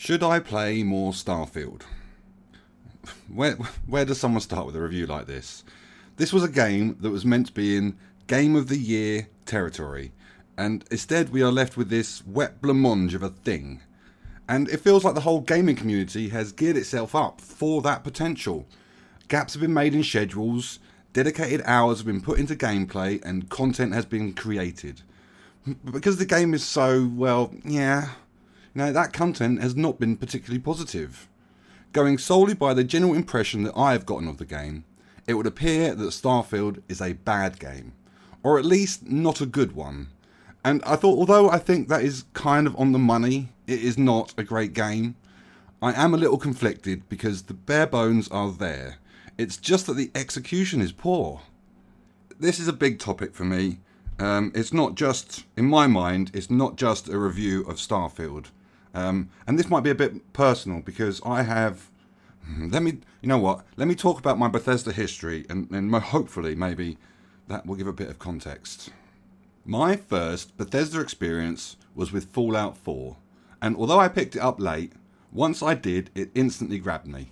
Should I play more Starfield? Where, where does someone start with a review like this? This was a game that was meant to be in Game of the Year territory, and instead we are left with this wet blancmange of a thing. And it feels like the whole gaming community has geared itself up for that potential. Gaps have been made in schedules, dedicated hours have been put into gameplay, and content has been created. But because the game is so, well, yeah, that content has not been particularly positive. Going solely by the general impression that I have gotten of the game, it would appear that Starfield is a bad game, or at least not a good one. And I thought, although I think that is kind of on the money, it is not a great game. I am a little conflicted because the bare bones are there. It's just that the execution is poor. This is a big topic for me. It's not just, in my mind, it's not just a review of Starfield. And this might be a bit personal because I have... Let me talk about my Bethesda history and hopefully maybe that will give a bit of context. My first Bethesda experience was with Fallout 4. And although I picked it up late, once I did, it instantly grabbed me.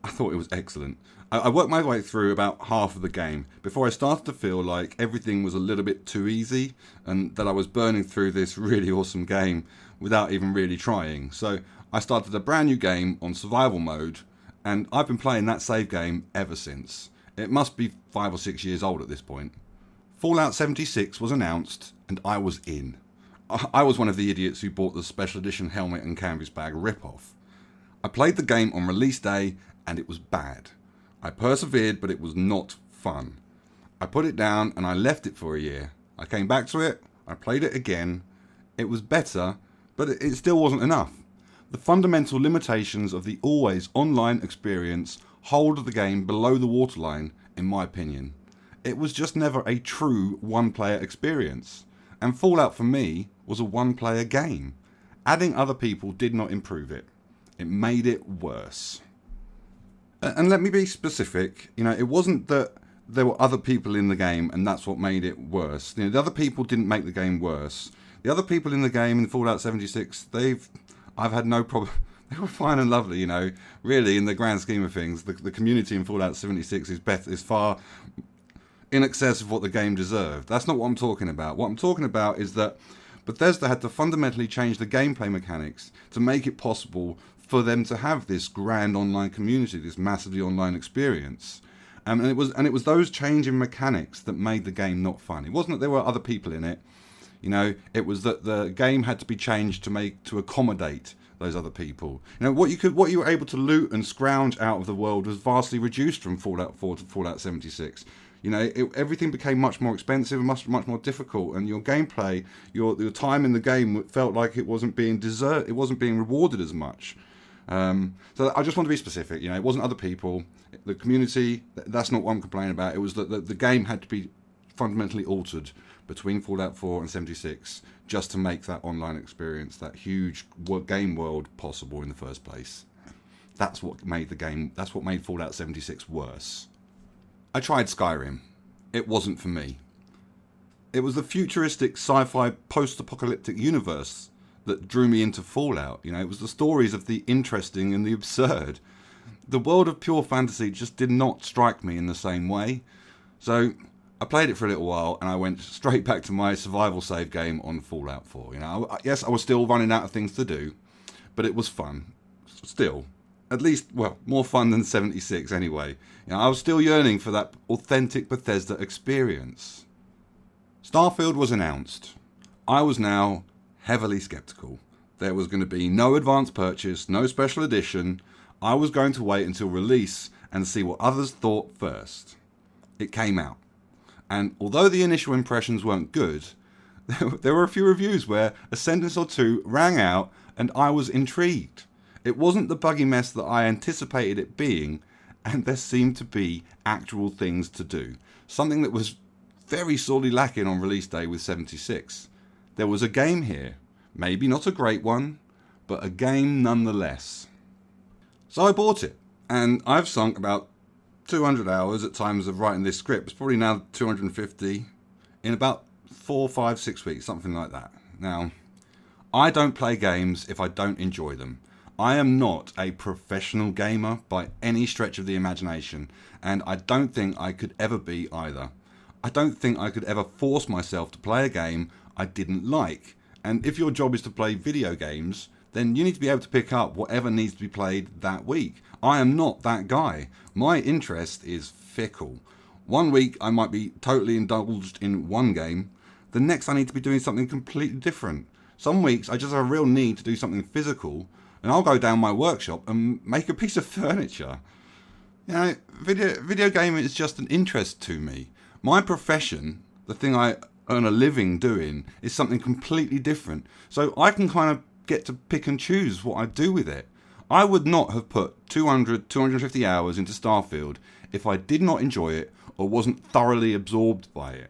I thought it was excellent. I worked my way through about half of the game before I started to feel like everything was a little bit too easy and that I was burning through this really awesome game without even really trying. So I started a brand new game on survival mode, and I've been playing that save game ever since. It must be 5 or 6 years old at this point. Fallout 76 was announced and I was in. I was one of the idiots who bought the special edition helmet and canvas bag ripoff. I played the game on release day and it was bad. I persevered, but it was not fun. I put it down and I left it for a year. I came back to it, I played it again. It was better, but it still wasn't enough. The fundamental limitations of the always online experience hold the game below the waterline, in my opinion. It was just never a true one-player experience. And Fallout for me was a one-player game. Adding other people did not improve it. It made it worse. And let me be specific, it wasn't that there were other people in the game and that's what made it worse. The other people didn't make the game worse. The other people in the game in Fallout 76, I've had no problem. They were fine and lovely, Really, in the grand scheme of things, the community in Fallout 76 is far in excess of what the game deserved. That's not what I'm talking about. What I'm talking about is that Bethesda had to fundamentally change the gameplay mechanics to make it possible for them to have this grand online community, this massively online experience. And it was those changing mechanics that made the game not fun. It wasn't that there were other people in it. It was that the game had to be changed to accommodate those other people. What you were able to loot and scrounge out of the world was vastly reduced from Fallout 4 to Fallout 76. Everything became much more expensive and much more difficult, and your gameplay, your time in the game felt like it wasn't being rewarded as much. So I just want to be specific. It wasn't other people, the community. That's not what I'm complaining about. It was that the game had to be fundamentally altered between Fallout 4 and 76 just to make that online experience, that huge game world, possible in the first place. That's what made the game. That's what made Fallout 76 worse. I tried Skyrim. It wasn't for me. It was the futuristic sci-fi post-apocalyptic universe that drew me into Fallout. It was the stories of the interesting and the absurd. The world of pure fantasy just did not strike me in the same way. So I played it for a little while and I went straight back to my survival save game on Fallout 4. Yes, I was still running out of things to do, but it was fun. Still. At least, more fun than 76 anyway. I was still yearning for that authentic Bethesda experience. Starfield was announced. I was now heavily skeptical. There was going to be no advance purchase, no special edition. I was going to wait until release and see what others thought first. It came out. And although the initial impressions weren't good, there were a few reviews where a sentence or two rang out and I was intrigued. It wasn't the buggy mess that I anticipated it being, and there seemed to be actual things to do. Something that was very sorely lacking on release day with 76. There was a game here. Maybe not a great one, but a game nonetheless. So I bought it, and I've sunk about 200 hours at times of writing this script. It's probably now 250 in about 4, 5, 6 weeks, something like that. Now, I don't play games if I don't enjoy them. I am not a professional gamer by any stretch of the imagination, and I don't think I could ever be either. I don't think I could ever force myself to play a game I didn't like. And if your job is to play video games, then you need to be able to pick up whatever needs to be played that week. I am not that guy. My interest is fickle. One week I might be totally indulged in one game, the next I need to be doing something completely different. Some weeks I just have a real need to do something physical, and I'll go down my workshop and make a piece of furniture. You know, video gaming is just an interest to me. My profession, the thing I earn a living doing, is something completely different. So I can kind of get to pick and choose what I do with it. I would not have put 250 hours into Starfield if I did not enjoy it or wasn't thoroughly absorbed by it.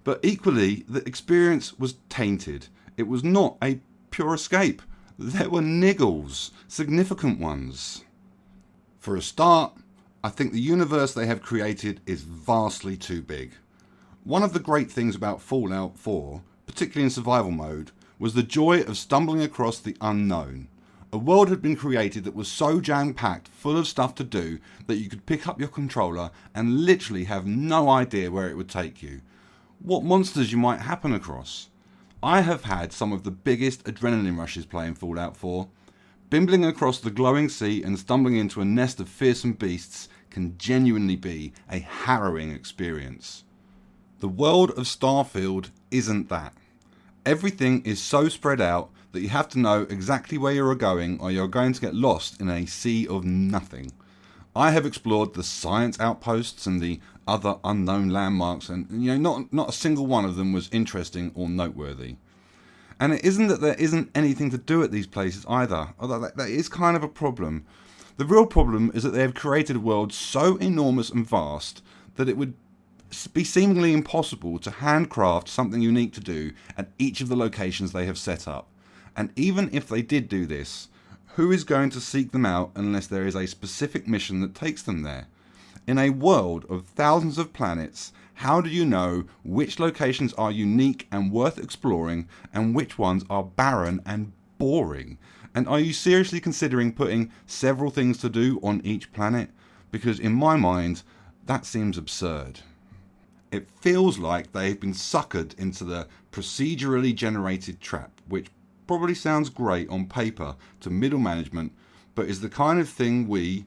But equally, the experience was tainted. It was not a pure escape. There were niggles, significant ones. For a start, I think the universe they have created is vastly too big. One of the great things about Fallout 4, particularly in survival mode, was the joy of stumbling across the unknown. A world had been created that was so jam-packed, full of stuff to do, that you could pick up your controller and literally have no idea where it would take you. What monsters you might happen across. I have had some of the biggest adrenaline rushes playing Fallout 4. Bimbling across the glowing sea and stumbling into a nest of fearsome beasts can genuinely be a harrowing experience. The world of Starfield isn't that. Everything is so spread out that you have to know exactly where you're going or you're going to get lost in a sea of nothing. I have explored the science outposts and the other unknown landmarks, and not a single one of them was interesting or noteworthy. And it isn't that there isn't anything to do at these places either, although that is kind of a problem. The real problem is that they have created a world so enormous and vast that it would be seemingly impossible to handcraft something unique to do at each of the locations they have set up. And even if they did do this, who is going to seek them out unless there is a specific mission that takes them there? In a world of thousands of planets, how do you know which locations are unique and worth exploring and which ones are barren and boring? And are you seriously considering putting several things to do on each planet? Because in my mind, that seems absurd. It feels like they've been suckered into the procedurally generated trap, which probably sounds great on paper to middle management, but is the kind of thing we,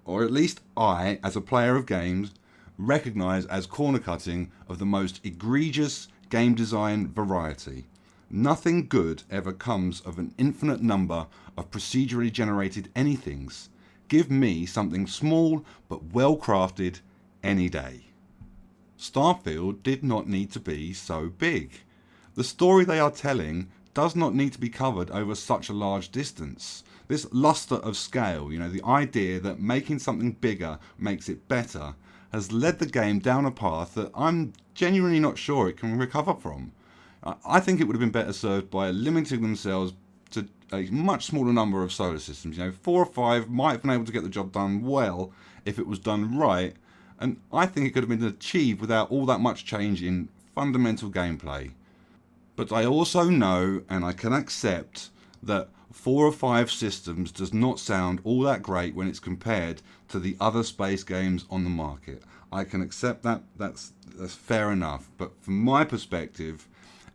or at least I, as a player of games, recognise as corner cutting of the most egregious game design variety. Nothing good ever comes of an infinite number of procedurally generated anythings. Give me something small but well crafted any day. Starfield did not need to be so big. The story they are telling does not need to be covered over such a large distance. This luster of scale, the idea that making something bigger makes it better, has led the game down a path that I'm genuinely not sure it can recover from. I think it would have been better served by limiting themselves to a much smaller number of solar systems. 4 or 5 might have been able to get the job done well if it was done right, and I think it could have been achieved without all that much change in fundamental gameplay. But I also know and I can accept that 4 or 5 systems does not sound all that great when it's compared to the other space games on the market. I can accept that, that's fair enough, but from my perspective,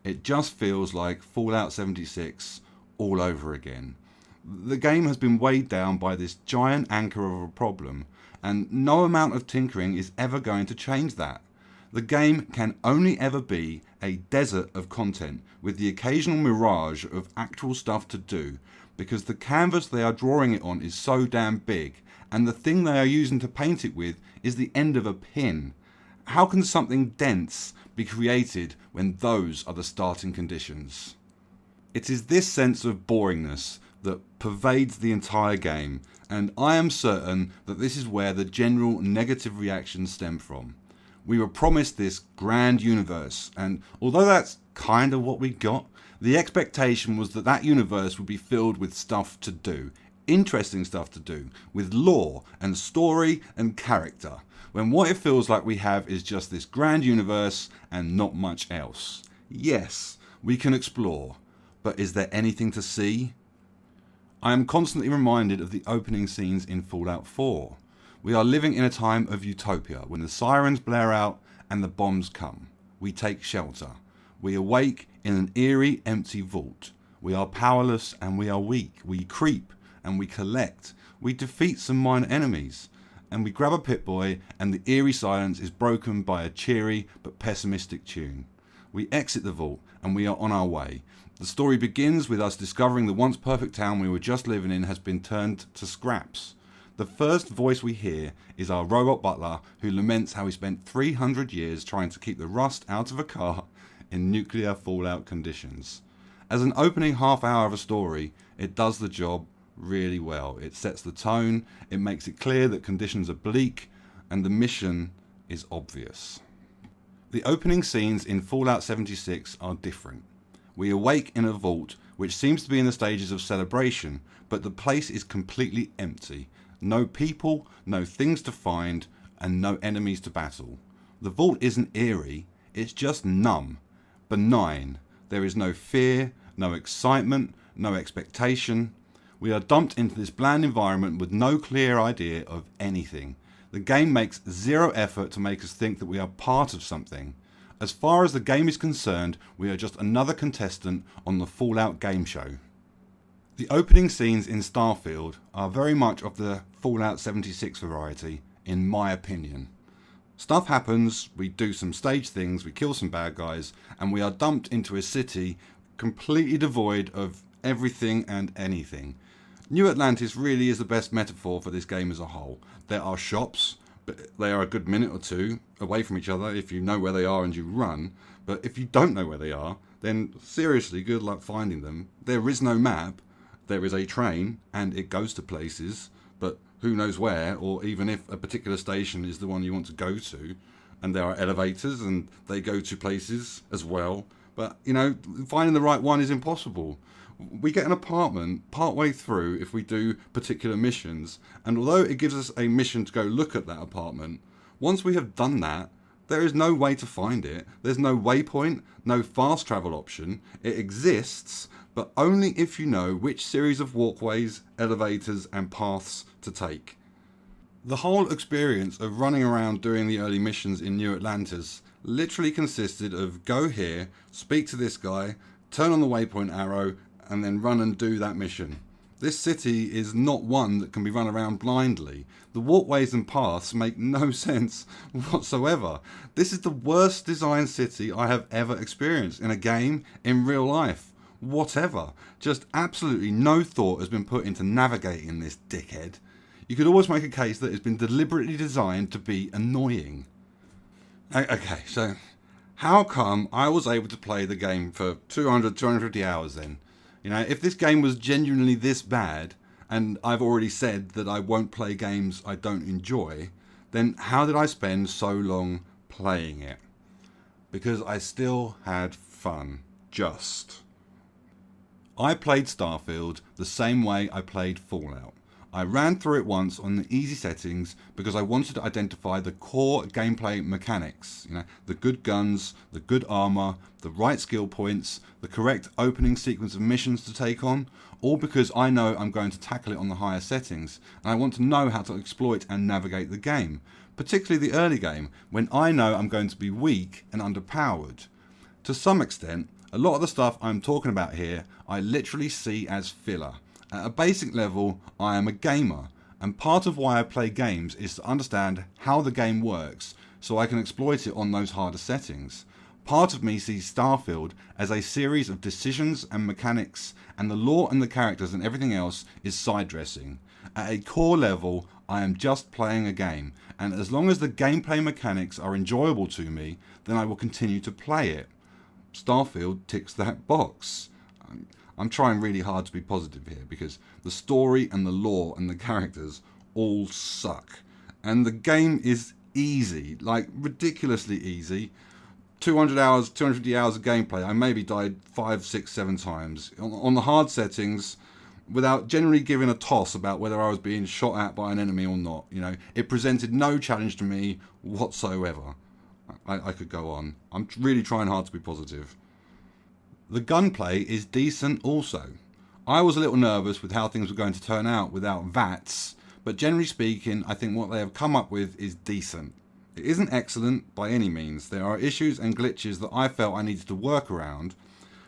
it just feels like Fallout 76 all over again. The game has been weighed down by this giant anchor of a problem, and no amount of tinkering is ever going to change that. The game can only ever be a desert of content with the occasional mirage of actual stuff to do, because the canvas they are drawing it on is so damn big, and the thing they are using to paint it with is the end of a pin. How can something dense be created when those are the starting conditions? It is this sense of boringness that pervades the entire game, and I am certain that this is where the general negative reactions stem from. We were promised this grand universe, and although that's kind of what we got, the expectation was that that universe would be filled with stuff to do, interesting stuff to do, with lore and story and character, when what it feels like we have is just this grand universe and not much else. Yes, we can explore, but is there anything to see? I am constantly reminded of the opening scenes in Fallout 4. We are living in a time of utopia when the sirens blare out and the bombs come. We take shelter. We awake in an eerie, empty vault. We are powerless and we are weak. We creep and we collect. We defeat some minor enemies. And we grab a Pip-Boy and the eerie silence is broken by a cheery but pessimistic tune. We exit the vault and we are on our way. The story begins with us discovering the once perfect town we were just living in has been turned to scraps. The first voice we hear is our robot butler who laments how he spent 300 years trying to keep the rust out of a car in nuclear fallout conditions. As an opening half hour of a story, it does the job really well. It sets the tone, it makes it clear that conditions are bleak, and the mission is obvious. The opening scenes in Fallout 76 are different. We awake in a vault which seems to be in the stages of celebration, but the place is completely empty. No people, no things to find, and no enemies to battle. The vault isn't eerie, it's just numb, benign. There is no fear, no excitement, no expectation. We are dumped into this bland environment with no clear idea of anything. The game makes zero effort to make us think that we are part of something. As far as the game is concerned, we are just another contestant on the Fallout game show. The opening scenes in Starfield are very much of the Fallout 76 variety, in my opinion. Stuff happens, we do some stage things, we kill some bad guys, and we are dumped into a city completely devoid of everything and anything. New Atlantis really is the best metaphor for this game as a whole. There are shops, but they are a good minute or two away from each other if you know where they are and you run. But if you don't know where they are, then seriously, good luck finding them. There is no map. There is a train, and it goes to places, but who knows where, or even if a particular station is the one you want to go to. And there are elevators, and they go to places as well. But, you know, finding the right one is impossible. We get an apartment partway through if we do particular missions, and although it gives us a mission to go look at that apartment, once we have done that, there is no way to find it. There's no waypoint, no fast travel option. It exists, but only if you know which series of walkways, elevators, and paths to take. The whole experience of running around doing the early missions in New Atlantis literally consisted of go here, speak to this guy, turn on the waypoint arrow, and then run and do that mission. This city is not one that can be run around blindly. The walkways and paths make no sense whatsoever. This is the worst designed city I have ever experienced in a game, in real life, whatever. Just absolutely no thought has been put into navigating this dickhead. You could always make a case that it's been deliberately designed to be annoying. Okay, so how come I was able to play the game for 250 hours then? You know, if this game was genuinely this bad, and I've already said that I won't play games I don't enjoy, then how did I spend so long playing it? Because I still had fun. Just. I played Starfield the same way I played Fallout. I ran through it once on the easy settings because I wanted to identify the core gameplay mechanics. You know, the good guns, the good armor, the right skill points, the correct opening sequence of missions to take on, all because I know I'm going to tackle it on the higher settings, and I want to know how to exploit and navigate the game, particularly the early game, when I know I'm going to be weak and underpowered. To some extent, a lot of the stuff I'm talking about here, I literally see as filler. At a basic level, I am a gamer, and part of why I play games is to understand how the game works so I can exploit it on those harder settings. Part of me sees Starfield as a series of decisions and mechanics, and the lore and the characters and everything else is side dressing. At a core level, I am just playing a game, and as long as the gameplay mechanics are enjoyable to me, then I will continue to play it. Starfield ticks that box. I'm trying really hard to be positive here because the story and the lore and the characters all suck. And the game is easy, like ridiculously easy. 200 hours, 250 hours of gameplay. I maybe died 5, 6, 7 times. On the hard settings, without generally giving a toss about whether I was being shot at by an enemy or not. You know, it presented no challenge to me whatsoever. I could go on. I'm really trying hard to be positive. The gunplay is decent also. I was a little nervous with how things were going to turn out without VATS, but generally speaking, I think what they have come up with is decent. It isn't excellent by any means. There are issues and glitches that I felt I needed to work around,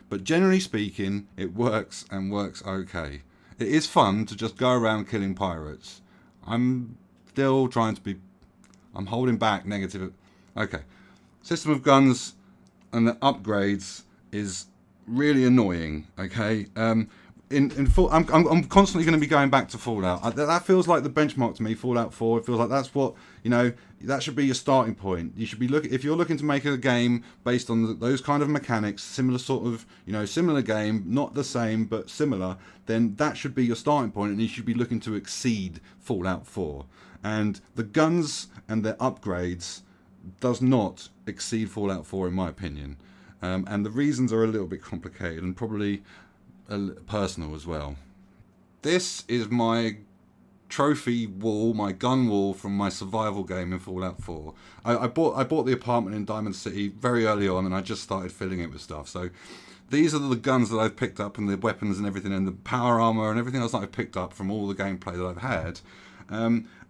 but generally speaking, it works and works okay. It is fun to just go around killing pirates. I'm still trying to be... I'm holding back negative... Okay. System of guns and the upgrades is really annoying, okay? I'm constantly going to be going back to Fallout. That feels like the benchmark to me, Fallout 4. It feels like that's what, that should be your starting point. You should be if you're looking to make a game based on those kind of mechanics, similar sort of, similar game, not the same, but similar, then that should be your starting point, and you should be looking to exceed Fallout 4. And the guns and their upgrades does not exceed Fallout 4 in my opinion. And the reasons are a little bit complicated and probably personal as well. This is my trophy wall, my gun wall from my survival game in Fallout 4. I bought the apartment in Diamond City very early on, and I just started filling it with stuff. So these are the guns that I've picked up, and the weapons and everything, and the power armor and everything else that I've picked up from all the gameplay that I've had.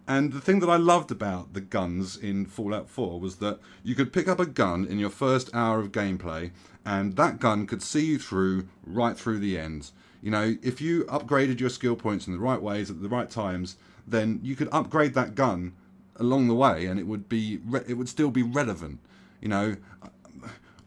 And the thing that I loved about the guns in Fallout 4 was that you could pick up a gun in your first hour of gameplay, and that gun could see you through right through the end. If you upgraded your skill points in the right ways at the right times, then you could upgrade that gun along the way, and it would still be relevant.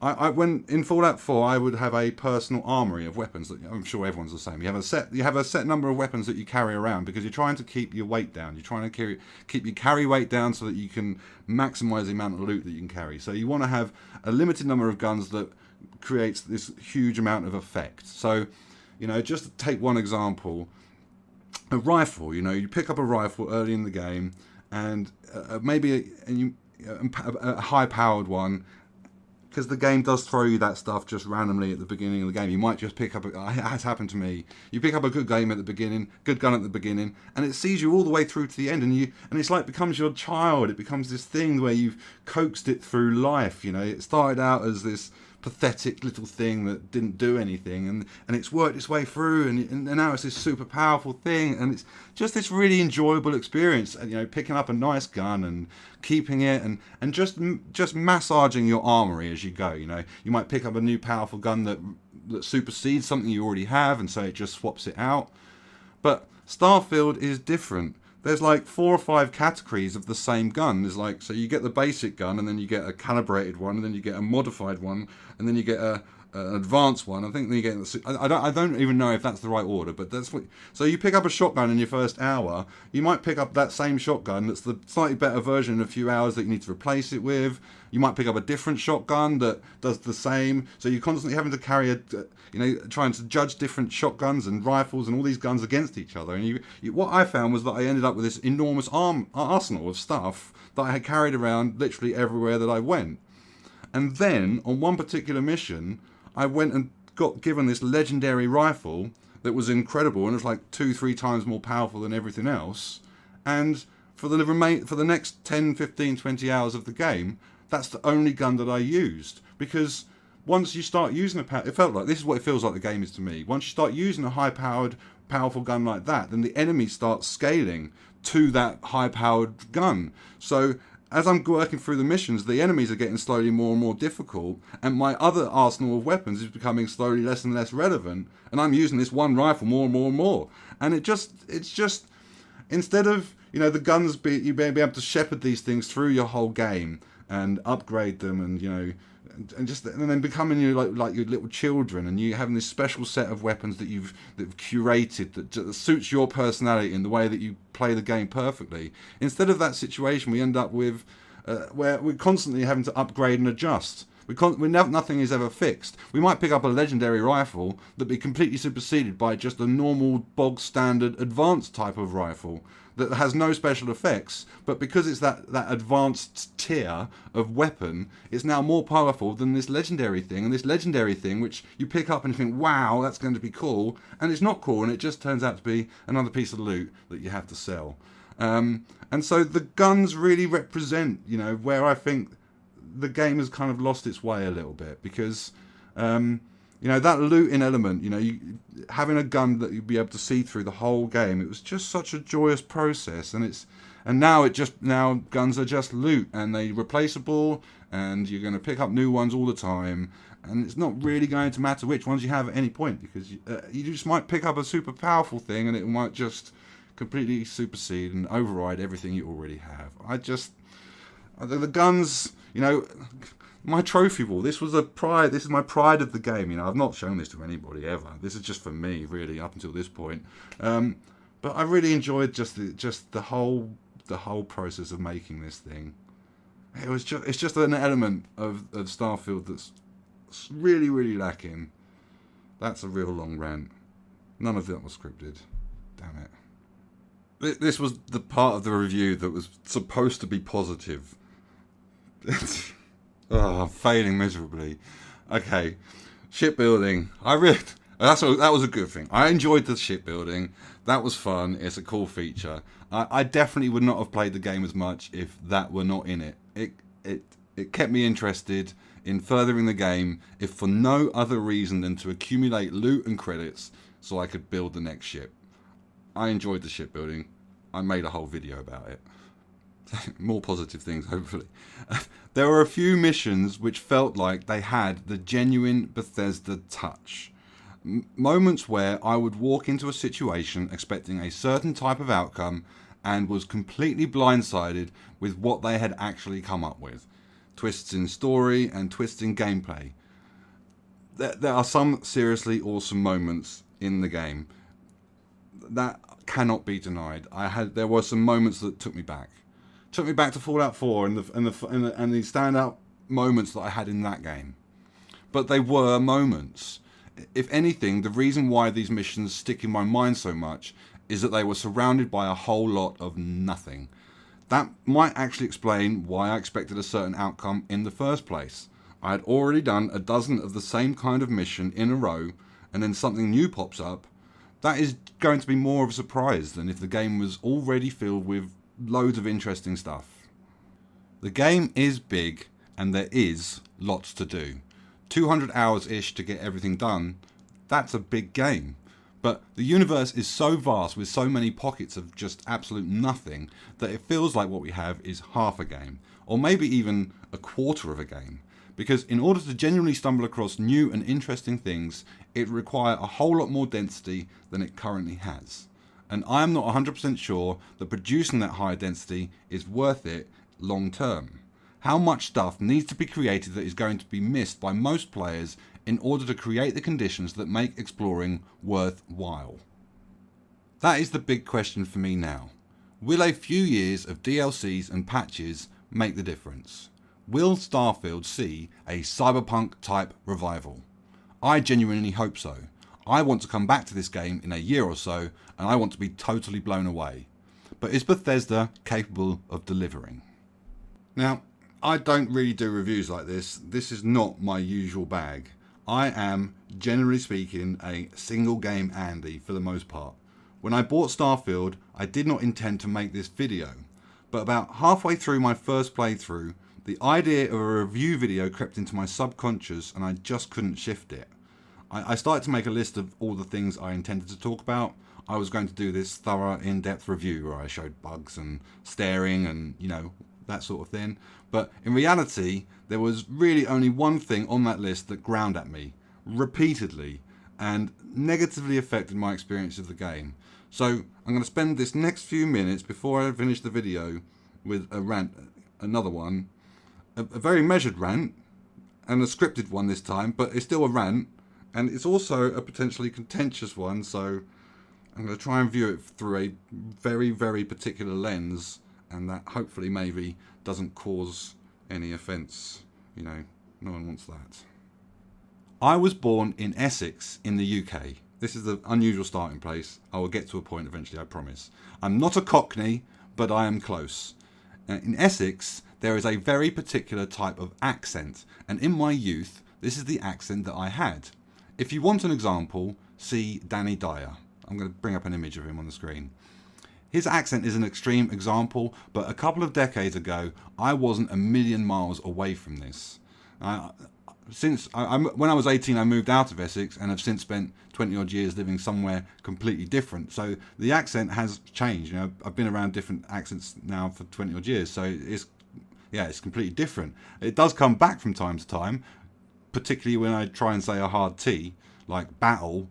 When in Fallout 4, I would have a personal armory of weapons. I'm sure everyone's the same. You have a set number of weapons that you carry around because you're trying to keep your weight down. You're trying to keep your carry weight down so that you can maximize the amount of loot that you can carry. So you want to have a limited number of guns that creates this huge amount of effect. So, just to take one example, a rifle. You pick up a rifle early in the game, and maybe a high-powered one. Because the game does throw you that stuff just randomly at the beginning of the game. You might just pick up, it has happened to me. You pick up a good game at the beginning, good gun at the beginning, and it sees you all the way through to the end, and it's like becomes your child. It becomes this thing where you've coaxed it through life. It started out as this pathetic little thing that didn't do anything, and it's worked its way through, and now it's this super powerful thing, and it's just this really enjoyable experience. Picking up a nice gun and keeping it, and just massaging your armory as you go. You might pick up a new powerful gun that supersedes something you already have, and so it just swaps it out. But Starfield is different. There's like 4 or 5 categories of the same gun. So you get the basic gun, and then you get a calibrated one, and then you get a modified one, and then you get an advanced one. I think then you get I don't even know if that's the right order, but that's what. So you pick up a shotgun in your first hour. You might pick up that same shotgun that's the slightly better version in a few hours that you need to replace it with. You might pick up a different shotgun that does the same. So you're constantly having to carry trying to judge different shotguns and rifles and all these guns against each other. And what I found was that I ended up with this enormous arsenal of stuff that I had carried around literally everywhere that I went. And then on one particular mission, I went and got given this legendary rifle that was incredible, and it was like 2-3 times more powerful than everything else. And for the next 10, 15, 20 hours of the game, that's the only gun that I used. Because once you start using it felt like, this is what it feels like the game is to me. Once you start using a high-powered, powerful gun like that, then the enemy starts scaling to that high-powered gun. So as I'm working through the missions, the enemies are getting slowly more and more difficult, and my other arsenal of weapons is becoming slowly less and less relevant, and I'm using this one rifle more and more and more. And it's just instead of the guns, you be able to shepherd these things through your whole game and upgrade them, and and then becoming like your little children, and you having this special set of weapons that you've curated that suits your personality in the way that you play the game perfectly. Instead of that situation, we end up with where we're constantly having to upgrade and adjust. Nothing is ever fixed. We might pick up a legendary rifle that be completely superseded by just a normal bog standard advanced type of rifle that has no special effects, but because it's that advanced tier of weapon, it's now more powerful than this legendary thing. And this legendary thing, which you pick up and you think, wow, that's going to be cool, and it's not cool, and it just turns out to be another piece of loot that you have to sell. And so the guns really represent, where I think the game has kind of lost its way a little bit, because That looting element, having a gun that you'd be able to see through the whole game, it was just such a joyous process. And now guns are just loot, and they're replaceable, and you're going to pick up new ones all the time, and it's not really going to matter which ones you have at any point, because you just might pick up a super powerful thing, and it might just completely supersede and override everything you already have. The guns, my trophy wall. This is my pride of the game. I've not shown this to anybody ever. This is just for me, really, up until this point. But I really enjoyed just the whole process of making this thing. It's just an element of Starfield that's really, really lacking. That's a real long rant. None of that was scripted. Damn it. This was the part of the review that was supposed to be positive. I'm failing miserably. Okay, shipbuilding. That was a good thing. I enjoyed the shipbuilding. That was fun. It's a cool feature. I definitely would not have played the game as much if that were not in it. It kept me interested in furthering the game, if for no other reason than to accumulate loot and credits so I could build the next ship. I enjoyed the shipbuilding. I made a whole video about it. More positive things, hopefully. There were a few missions which felt like they had the genuine Bethesda touch. Moments where I would walk into a situation expecting a certain type of outcome and was completely blindsided with what they had actually come up with. Twists in story and twists in gameplay. There are some seriously awesome moments in the game. That cannot be denied. There were some moments that took me back. Took me back to Fallout 4 and the standout moments that I had in that game. But they were moments. If anything, the reason why these missions stick in my mind so much is that they were surrounded by a whole lot of nothing. That might actually explain why I expected a certain outcome in the first place. I had already done a dozen of the same kind of mission in a row, and then something new pops up. That is going to be more of a surprise than if the game was already filled with loads of interesting stuff. The game is big, and there is lots to do. 200 hours-ish to get everything done, that's a big game. But the universe is so vast with so many pockets of just absolute nothing that it feels like what we have is half a game, or maybe even a quarter of a game. Because in order to genuinely stumble across new and interesting things, it requires a whole lot more density than it currently has. And I am not 100% sure that producing that higher density is worth it long term. How much stuff needs to be created that is going to be missed by most players in order to create the conditions that make exploring worthwhile? That is the big question for me now. Will a few years of DLCs and patches make the difference? Will Starfield see a cyberpunk type revival? I genuinely hope so. I want to come back to this game in a year or so, and I want to be totally blown away. But is Bethesda capable of delivering? Now, I don't really do reviews like this. This is not my usual bag. I am, generally speaking, a single game Andy for the most part. When I bought Starfield, I did not intend to make this video. But about halfway through my first playthrough, the idea of a review video crept into my subconscious and I just couldn't shift it. I started to make a list of all the things I intended to talk about. I was going to do this thorough, in-depth review where I showed bugs and staring and, that sort of thing. But in reality, there was really only one thing on that list that ground at me, repeatedly, and negatively affected my experience of the game. So I'm going to spend this next few minutes before I finish the video with a rant, another one, a very measured rant, and a scripted one this time, but it's still a rant, and it's also a potentially contentious one, so I'm going to try and view it through a very, very particular lens, and that hopefully maybe doesn't cause any offence. No one wants that. I was born in Essex in the UK. This is the unusual starting place. I will get to a point eventually, I promise. I'm not a Cockney, but I am close. In Essex, there is a very particular type of accent, and in my youth, this is the accent that I had. If you want an example, see Danny Dyer. I'm going to bring up an image of him on the screen. His accent is an extreme example, but a couple of decades ago, I wasn't a million miles away from this. when I was 18, I moved out of Essex and have since spent 20 odd years living somewhere completely different. So the accent has changed. You know, I've been around different accents now for 20 odd years. So it's completely different. It does come back from time to time, particularly when I try and say a hard T, like battle.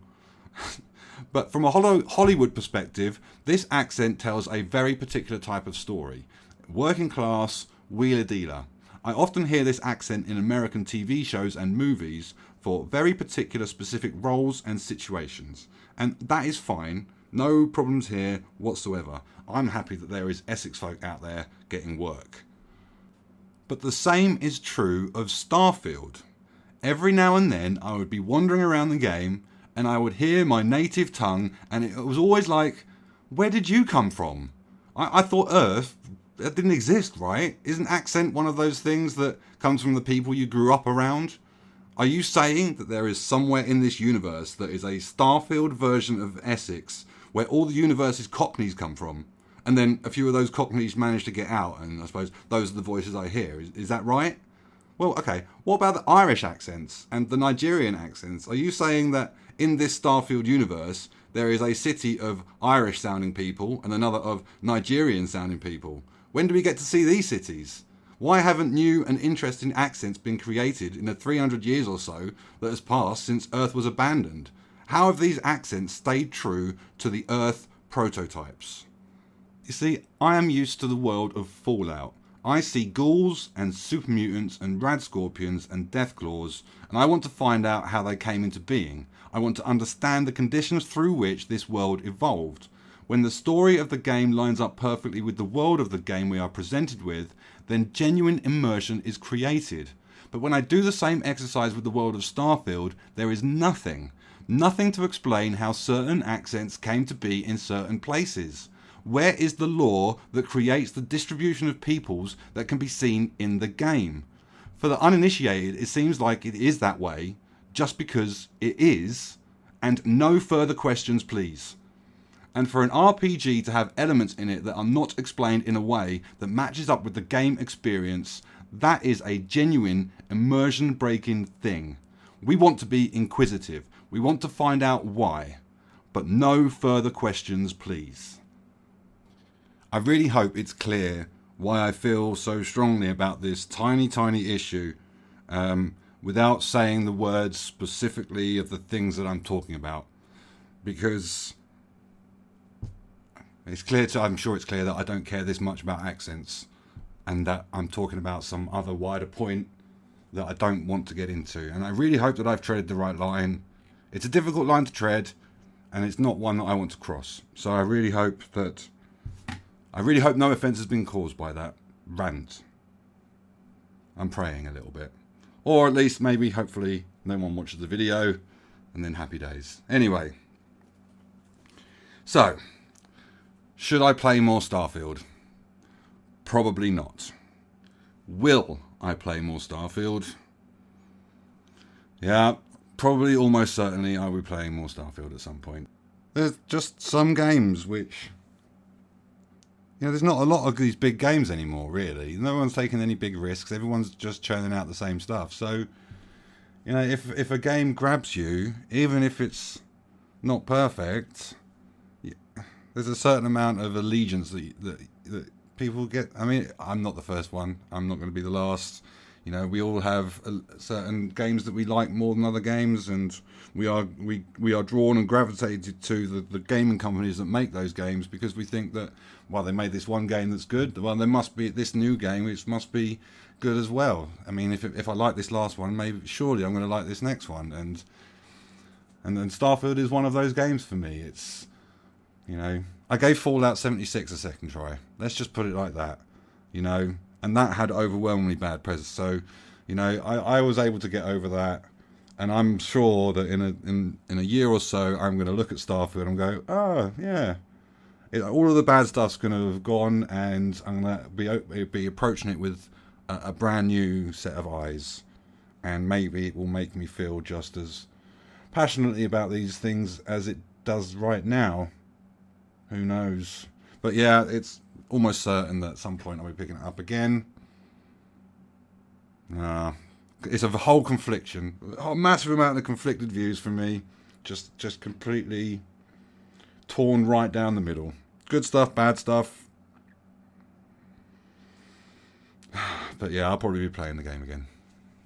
But from a Hollywood perspective, this accent tells a very particular type of story. Working class, wheeler dealer. I often hear this accent in American TV shows and movies for very particular specific roles and situations. And that is fine. No problems here whatsoever. I'm happy that there is Essex folk out there getting work. But the same is true of Starfield. Every now and then I would be wandering around the game and I would hear my native tongue, and it was always like, where did you come from? I thought Earth didn't exist, right? Isn't accent one of those things that comes from the people you grew up around? Are you saying that there is somewhere in this universe that is a Starfield version of Essex where all the universe's Cockneys come from? And then a few of those Cockneys manage to get out, and I suppose those are the voices I hear. Is that right? Well, okay. What about the Irish accents and the Nigerian accents? Are you saying that in this Starfield universe, there is a city of Irish-sounding people and another of Nigerian-sounding people? When do we get to see these cities? Why haven't new and interesting accents been created in the 300 years or so that has passed since Earth was abandoned? How have these accents stayed true to the Earth prototypes? You see, I am used to the world of Fallout. I see ghouls and super mutants and rad scorpions and deathclaws, and I want to find out how they came into being. I want to understand the conditions through which this world evolved. When the story of the game lines up perfectly with the world of the game we are presented with, then genuine immersion is created. But when I do the same exercise with the world of Starfield, there is nothing. Nothing to explain how certain accents came to be in certain places. Where is the lore that creates the distribution of peoples that can be seen in the game? For the uninitiated, it seems like it is that way, just because it is, and no further questions please. And for an RPG to have elements in it that are not explained in a way that matches up with the game experience, that is a genuine immersion-breaking thing. We want to be inquisitive. We want to find out why. But no further questions please. I really hope it's clear why I feel so strongly about this tiny issue without saying the words specifically of the things that I'm talking about. Because I'm sure it's clear that I don't care this much about accents and that I'm talking about some other wider point that I don't want to get into. And I really hope that I've treaded the right line. It's a difficult line to tread, and it's not one that I want to cross. So I really hope no offence has been caused by that rant. I'm praying a little bit. Or at least maybe, hopefully, no one watches the video, and then happy days. Anyway. So, should I play more Starfield? Probably not. Will I play more Starfield? Yeah, probably almost certainly I will be playing more Starfield at some point. There's just some games which... there's not a lot of these big games anymore, really. No one's taking any big risks. Everyone's just churning out the same stuff. So, if a game grabs you, even if it's not perfect, there's a certain amount of allegiance that people get. I mean, I'm not the first one. I'm not going to be the last. We all have certain games that we like more than other games, and we are drawn and gravitated to the gaming companies that make those games because we think that, well, they made this one game that's good. Well, there must be this new game which must be good as well. I mean, if I like this last one, surely I'm going to like this next one, and then Starfield is one of those games for me. It's I gave Fallout 76 a second try. Let's just put it like that. And that had overwhelmingly bad press. So, I was able to get over that, and I'm sure that in a year or so, I'm going to look at Starfield and go, oh yeah, all of the bad stuff's going to have gone, and I'm going to be approaching it with a brand new set of eyes, and maybe it will make me feel just as passionately about these things as it does right now. Who knows? But yeah, it's almost certain that at some point I'll be picking it up again. It's a whole confliction, a massive amount of conflicted views from me. Just completely torn right down the middle. Good stuff, bad stuff. But yeah, I'll probably be playing the game again.